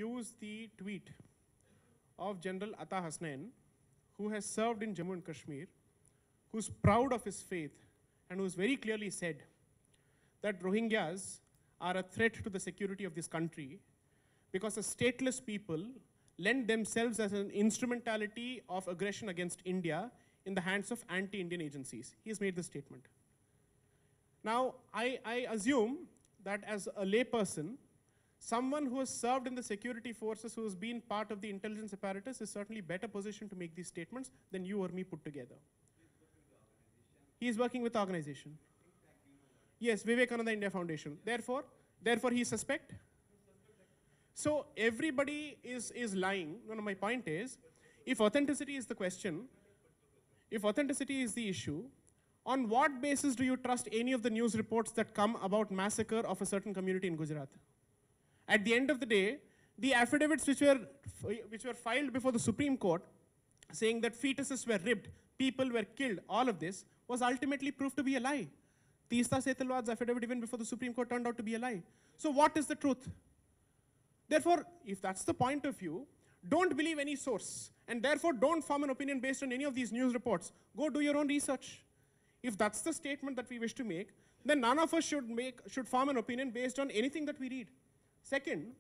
use the tweet of General Atta Hasnain, who has served in Jammu and Kashmir, who's proud of his faith, and who's very clearly said that Rohingyas are a threat to the security of this country because the stateless people lend themselves as an instrumentality of aggression against India in the hands of anti-Indian agencies. He has made this statement. Now, I assume that as a layperson, someone who has served in the security forces, who has been part of the intelligence apparatus, is certainly better positioned to make these statements than you or me put together. He is working with the organization. Yes, Vivekananda India Foundation. Therefore he is suspect. So everybody is lying. No, my point is, if authenticity is the question, if authenticity is the issue, on what basis do you trust any of the news reports that come about massacre of a certain community in Gujarat? At the end of the day, the affidavits which were filed before the Supreme Court saying that fetuses were ripped, people were killed, all of this was ultimately proved to be a lie. Teesta Setalwad's affidavit even before the Supreme Court turned out to be a lie. So what is the truth? Therefore, if that's the point of view, don't believe any source, and therefore don't form an opinion based on any of these news reports. Go do your own research. If that's the statement that we wish to make, then none of us should form an opinion based on anything that we read. Second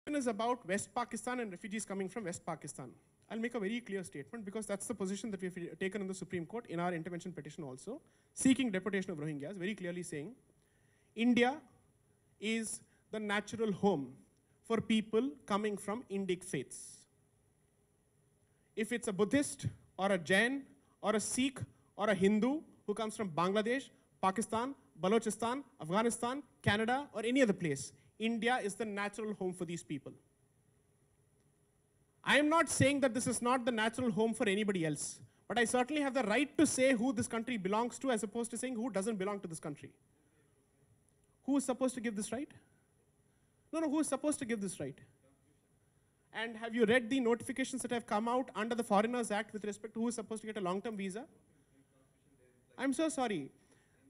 is about West Pakistan and refugees coming from West Pakistan. I'll make a very clear statement because that's the position that we've taken in the Supreme Court in our intervention petition also, seeking deportation of Rohingyas, very clearly saying India is the natural home for people coming from Indic faiths. If it's a Buddhist or a Jain or a Sikh or a Hindu who comes from Bangladesh, Pakistan, Balochistan, Afghanistan, Canada, or any other place, India is the natural home for these people. I am not saying that this is not the natural home for anybody else, but I certainly have the right to say who this country belongs to as opposed to saying who doesn't belong to this country. Who is supposed to give this right? No, who is supposed to give this right? And have you read the notifications that have come out under the Foreigners Act with respect to who is supposed to get a long-term visa? I'm so sorry.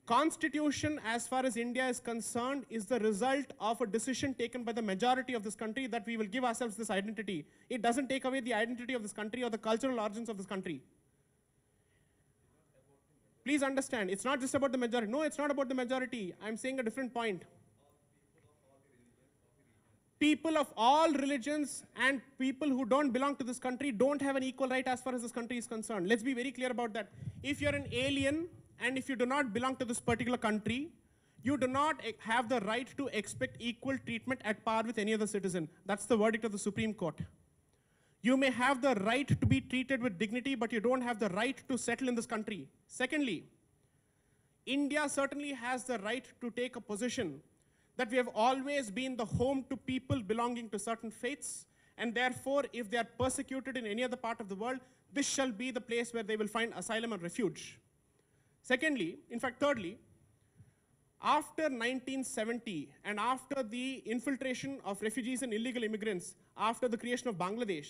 Constitution, as far as India is concerned, is the result of a decision taken by the majority of this country that we will give ourselves this identity. It doesn't take away the identity of this country or the cultural origins of this country. Please understand, it's not just about the majority. No, it's not about the majority. I'm saying a different point. People of all religions and people who don't belong to this country don't have an equal right as far as this country is concerned. Let's be very clear about that. If you're an alien and if you do not belong to this particular country, you do not have the right to expect equal treatment at par with any other citizen. That's the verdict of the Supreme Court. You may have the right to be treated with dignity, but you don't have the right to settle in this country. Secondly, India certainly has the right to take a position that we have always been the home to people belonging to certain faiths, and therefore, if they are persecuted in any other part of the world, this shall be the place where they will find asylum and refuge. Secondly, in fact, thirdly, after 1970 and after the infiltration of refugees and illegal immigrants, after the creation of Bangladesh,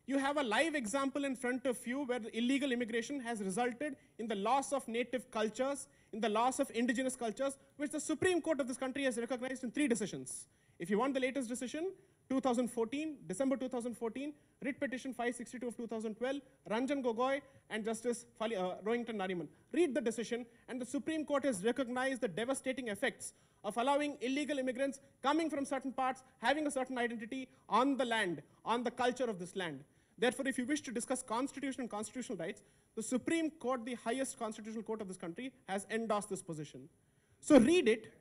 you have a live example in front of you where the illegal immigration has resulted in the loss of native cultures, in the loss of indigenous cultures, which the Supreme Court of this country has recognized in 3 decisions. If you want the latest decision, 2014, December 2014, Writ Petition 562 of 2012, Ranjan Gogoi and Justice Rohingyas Nariman. Read the decision, and the Supreme Court has recognized the devastating effects of allowing illegal immigrants coming from certain parts, having a certain identity on the land, on the culture of this land. Therefore, if you wish to discuss constitution and constitutional rights, the Supreme Court, the highest constitutional court of this country, has endorsed this position. So read it.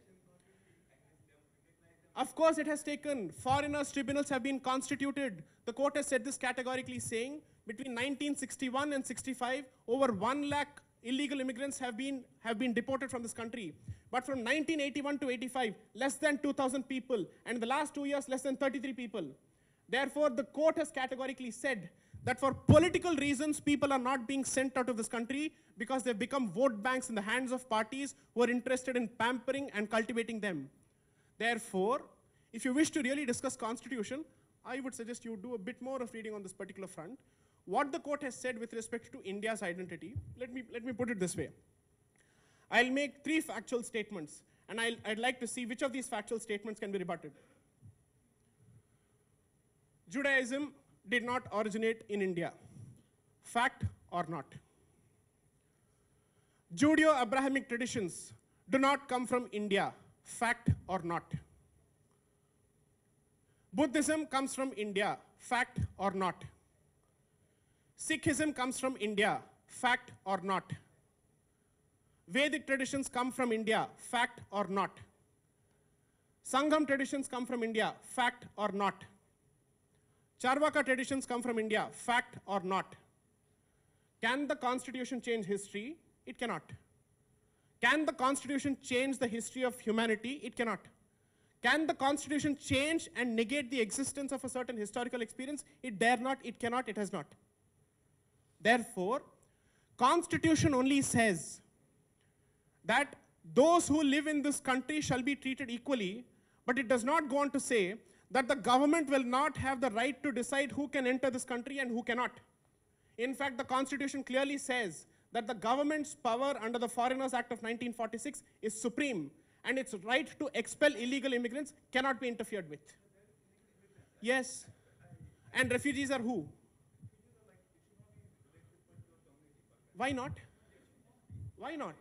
Of course, it has taken. Foreigners' tribunals have been constituted. The court has said this categorically, saying between 1961 and 65, over 1 lakh illegal immigrants have been deported from this country. But from 1981 to 85, less than 2,000 people, and in the last 2 years, less than 33 people. Therefore, the court has categorically said that for political reasons, people are not being sent out of this country because they've become vote banks in the hands of parties who are interested in pampering and cultivating them. Therefore, if you wish to really discuss constitution, I would suggest you do a bit more of reading on this particular front. What the court has said with respect to India's identity, let me put it this way. I'll make 3 factual statements, and I'd like to see which of these factual statements can be rebutted. Judaism did not originate in India. Fact or not? Judeo-Abrahamic traditions do not come from India. Fact or not? Buddhism comes from India. Fact or not? Sikhism comes from India. Fact or not? Vedic traditions come from India. Fact or not? Sangam traditions come from India. Fact or not? Charvaka traditions come from India. Fact or not? Can the Constitution change history? It cannot. Can the Constitution change the history of humanity? It cannot. Can the Constitution change and negate the existence of a certain historical experience? It dare not, it cannot, it has not. Therefore, Constitution only says that those who live in this country shall be treated equally, but it does not go on to say that the government will not have the right to decide who can enter this country and who cannot. In fact, the Constitution clearly says that the government's power under the Foreigners Act of 1946 is supreme, and its right to expel illegal immigrants cannot be interfered with. Yes. And refugees are who? Why not? Why not?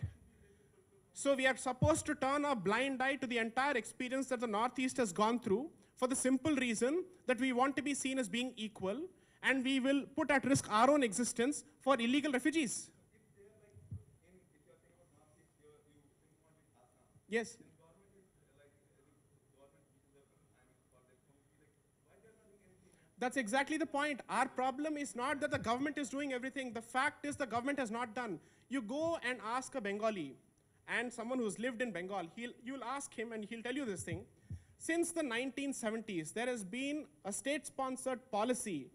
So we are supposed to turn a blind eye to the entire experience that the Northeast has gone through for the simple reason that we want to be seen as being equal, and we will put at risk our own existence for illegal refugees. Yes. That's exactly the point. Our problem is not that the government is doing everything. The fact is the government has not done. You go and ask a Bengali and someone who's lived in Bengal, you'll ask him and he'll tell you this thing. Since the 1970s, there has been a state-sponsored policy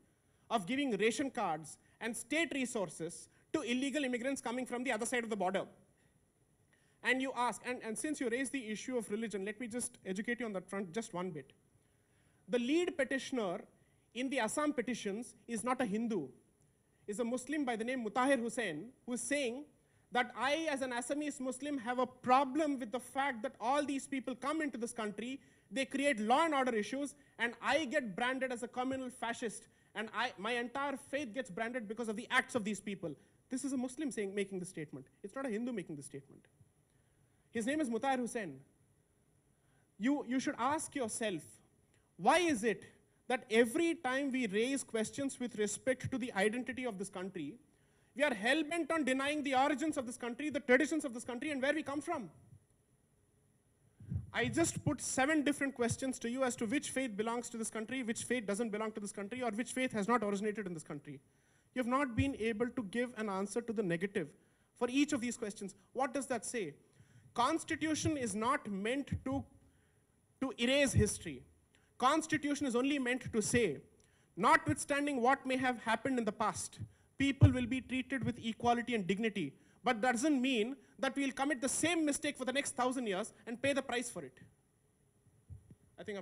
of giving ration cards and state resources to illegal immigrants coming from the other side of the border. And you ask, and since you raised the issue of religion, let me just educate you on that front just one bit. The lead petitioner in the Assam petitions is not a Hindu, is a Muslim by the name Mutahir Hussain, who is saying that I, as an Assamese Muslim, have a problem with the fact that all these people come into this country, they create law and order issues, and I get branded as a communal fascist, and my entire faith gets branded because of the acts of these people. This is a Muslim making the statement. It's not a Hindu making the statement. His name is Mutahir Hussain. You should ask yourself, why is it that every time we raise questions with respect to the identity of this country, we are hell-bent on denying the origins of this country, the traditions of this country, and where we come from? I just put 7 different questions to you as to which faith belongs to this country, which faith doesn't belong to this country, or which faith has not originated in this country. You have not been able to give an answer to the negative for each of these questions. What does that say? Constitution is not meant to erase history. Constitution is only meant to say, notwithstanding what may have happened in the past, people will be treated with equality and dignity. But that doesn't mean that we'll commit the same mistake for the next 1,000 years and pay the price for it. I think